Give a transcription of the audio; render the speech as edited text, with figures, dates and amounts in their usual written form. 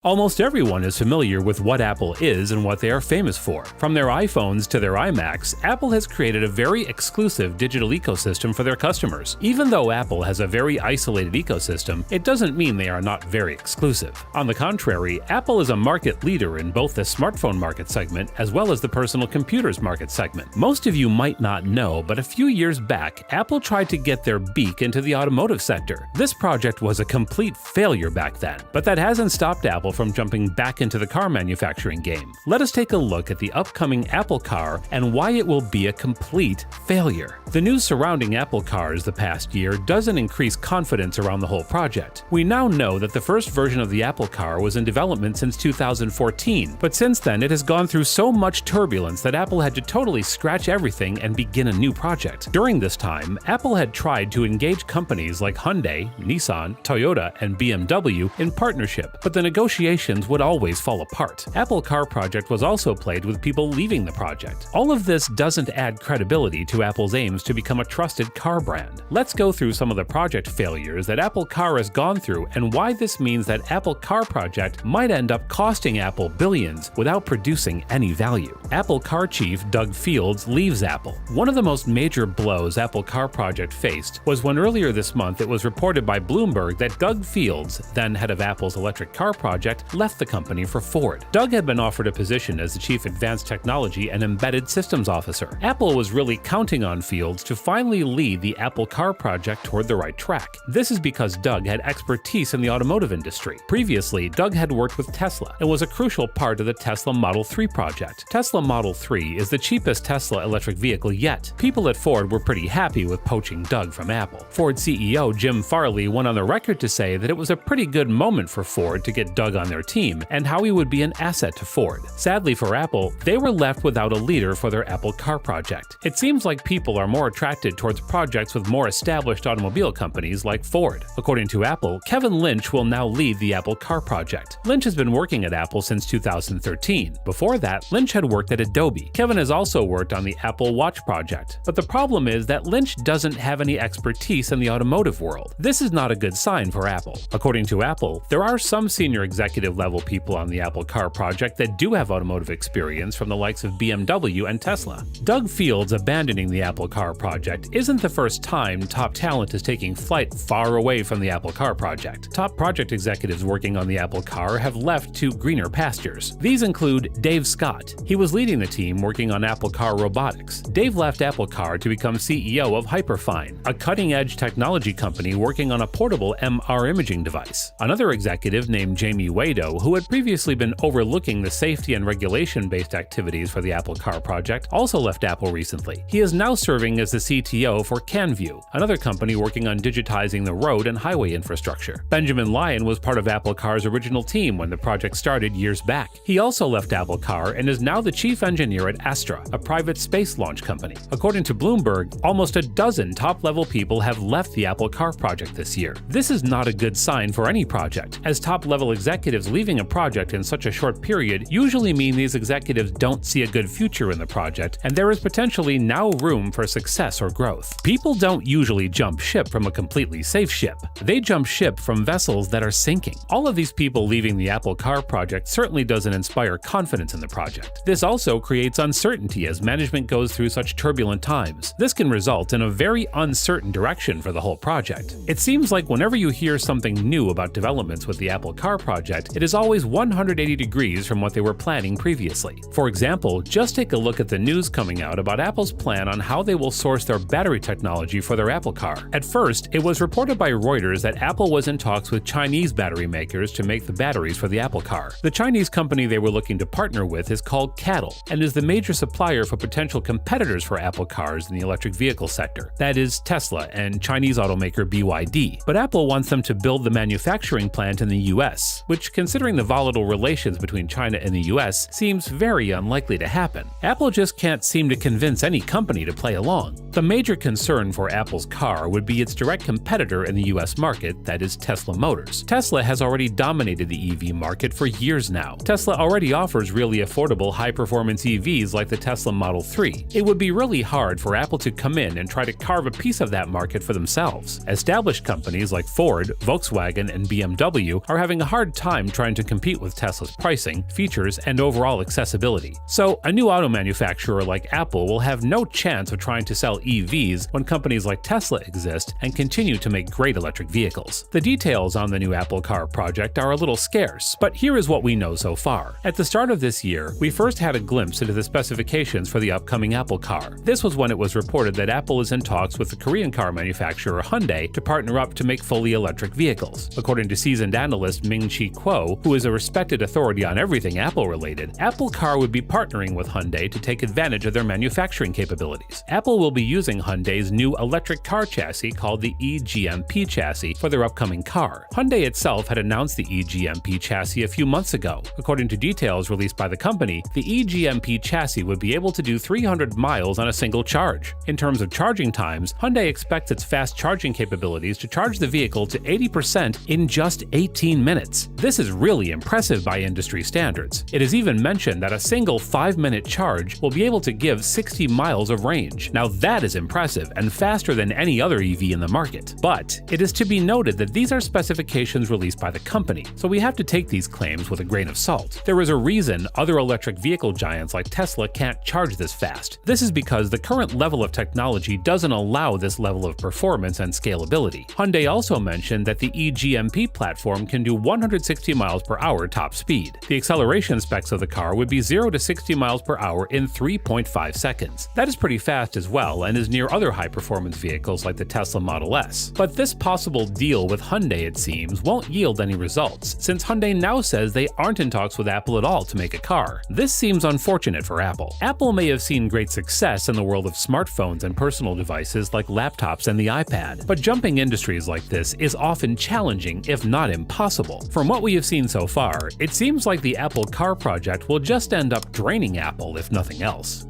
Almost everyone is familiar with what Apple is and what they are famous for. From their iPhones to their iMacs, Apple has created a very exclusive digital ecosystem for their customers. Even though Apple has a very isolated ecosystem, it doesn't mean they are not very exclusive. On the contrary, Apple is a market leader in both the smartphone market segment as well as the personal computers market segment. Most of you might not know, but a few years back, Apple tried to get their beak into the automotive sector. This project was a complete failure back then, but that hasn't stopped Apple from jumping back into the car manufacturing game. Let us take a look at the upcoming Apple Car and why it will be a complete failure. The news surrounding Apple cars the past year doesn't increase confidence around the whole project. We now know that the first version of the Apple Car was in development since 2014, but since then it has gone through so much turbulence that Apple had to totally scratch everything and begin a new project. During this time, Apple had tried to engage companies like Hyundai, Nissan, Toyota, and BMW in partnership, but the negotiations would always fall apart. Apple Car project was also plagued with people leaving the project. All of this doesn't add credibility to Apple's aims to become a trusted car brand. Let's go through some of the project failures that Apple Car has gone through and why this means that Apple Car project might end up costing Apple billions without producing any value. Apple Car chief Doug Fields leaves Apple. One of the most major blows Apple Car project faced was when earlier this month it was reported by Bloomberg that Doug Fields, then head of Apple's electric car project, left the company for Ford. Doug had been offered a position as the Chief Advanced Technology and Embedded Systems Officer. Apple was really counting on Fields to finally lead the Apple Car project toward the right track. This is because Doug had expertise in the automotive industry. Previously, Doug had worked with Tesla and was a crucial part of the Tesla Model 3 project. Tesla Model 3 is the cheapest Tesla electric vehicle yet. People at Ford were pretty happy with poaching Doug from Apple. Ford CEO Jim Farley went on the record to say that it was a pretty good moment for Ford to get Doug on their team and how he would be an asset to Ford. Sadly for Apple, they were left without a leader for their Apple Car project. It seems like people are more attracted towards projects with more established automobile companies like Ford. According to Apple, Kevin Lynch will now lead the Apple Car project. Lynch has been working at Apple since 2013. Before that, Lynch had worked at Adobe. Kevin has also worked on the Apple Watch project. But the problem is that Lynch doesn't have any expertise in the automotive world. This is not a good sign for Apple. According to Apple, there are some senior executive level people on the Apple Car project that do have automotive experience from the likes of BMW and Tesla. Doug Fields abandoning the Apple Car project isn't the first time top talent is taking flight far away from the Apple Car project. Top project executives working on the Apple Car have left to greener pastures. These include Dave Scott. He was leading the team working on Apple Car robotics. Dave left Apple Car to become CEO of Hyperfine, a cutting-edge technology company working on a portable MR imaging device. Another executive named Jamie Wado, who had previously been overlooking the safety and regulation-based activities for the Apple Car project, also left Apple recently. He is now serving as the CTO for CanView, another company working on digitizing the road and highway infrastructure. Benjamin Lyon was part of Apple Car's original team when the project started years back. He also left Apple Car and is now the chief engineer at Astra, a private space launch company. According to Bloomberg, almost a dozen top-level people have left the Apple Car project this year. This is not a good sign for any project, as top-level executives leaving a project in such a short period usually mean these executives don't see a good future in the project, and there is potentially now room for success or growth. People don't usually jump ship from a completely safe ship. They jump ship from vessels that are sinking. All of these people leaving the Apple Car project certainly doesn't inspire confidence in the project. This also creates uncertainty as management goes through such turbulent times. This can result in a very uncertain direction for the whole project. It seems like whenever you hear something new about developments with the Apple Car project, it is always 180 degrees from what they were planning previously. For example, just take a look at the news coming out about Apple's plan on how they will source their battery technology for their Apple Car. At first, it was reported by Reuters that Apple was in talks with Chinese battery makers to make the batteries for the Apple Car. The Chinese company they were looking to partner with is called CATL and is the major supplier for potential competitors for Apple cars in the electric vehicle sector. That is Tesla and Chinese automaker BYD. But Apple wants them to build the manufacturing plant in the US, which, considering the volatile relations between China and the US, seems very unlikely to happen. Apple just can't seem to convince any company to play along. The major concern for Apple's car would be its direct competitor in the US market, that is Tesla Motors. Tesla has already dominated the EV market for years now. Tesla already offers really affordable high-performance EVs like the Tesla Model 3. It would be really hard for Apple to come in and try to carve a piece of that market for themselves. Established companies like Ford, Volkswagen, and BMW are having a hard time time trying to compete with Tesla's pricing, features, and overall accessibility. So, a new auto manufacturer like Apple will have no chance of trying to sell EVs when companies like Tesla exist and continue to make great electric vehicles. The details on the new Apple Car project are a little scarce, but here is what we know so far. At the start of this year, we first had a glimpse into the specifications for the upcoming Apple Car. This was when it was reported that Apple is in talks with the Korean car manufacturer Hyundai to partner up to make fully electric vehicles. According to seasoned analyst Ming-Chi Kuo, who is a respected authority on everything Apple-related, Apple Car would be partnering with Hyundai to take advantage of their manufacturing capabilities. Apple will be using Hyundai's new electric car chassis called the eGMP chassis for their upcoming car. Hyundai itself had announced the eGMP chassis a few months ago. According to details released by the company, the eGMP chassis would be able to do 300 miles on a single charge. In terms of charging times, Hyundai expects its fast charging capabilities to charge the vehicle to 80% in just 18 minutes. This is really impressive by industry standards. It is even mentioned that a single 5-minute charge will be able to give 60 miles of range. Now that is impressive and faster than any other EV in the market. But it is to be noted that these are specifications released by the company, so we have to take these claims with a grain of salt. There is a reason other electric vehicle giants like Tesla can't charge this fast. This is because the current level of technology doesn't allow this level of performance and scalability. Hyundai also mentioned that the eGMP platform can do 160 miles per hour top speed. The acceleration specs of the car would be 0 to 60 miles per hour in 3.5 seconds. That is pretty fast as well and is near other high-performance vehicles like the Tesla Model S. But this possible deal with Hyundai, it seems, won't yield any results, since Hyundai now says they aren't in talks with Apple at all to make a car. This seems unfortunate for Apple. Apple may have seen great success in the world of smartphones and personal devices like laptops and the iPad, but jumping industries like this is often challenging, if not impossible. From what we have seen so far, it seems like the Apple Car project will just end up draining Apple if nothing else.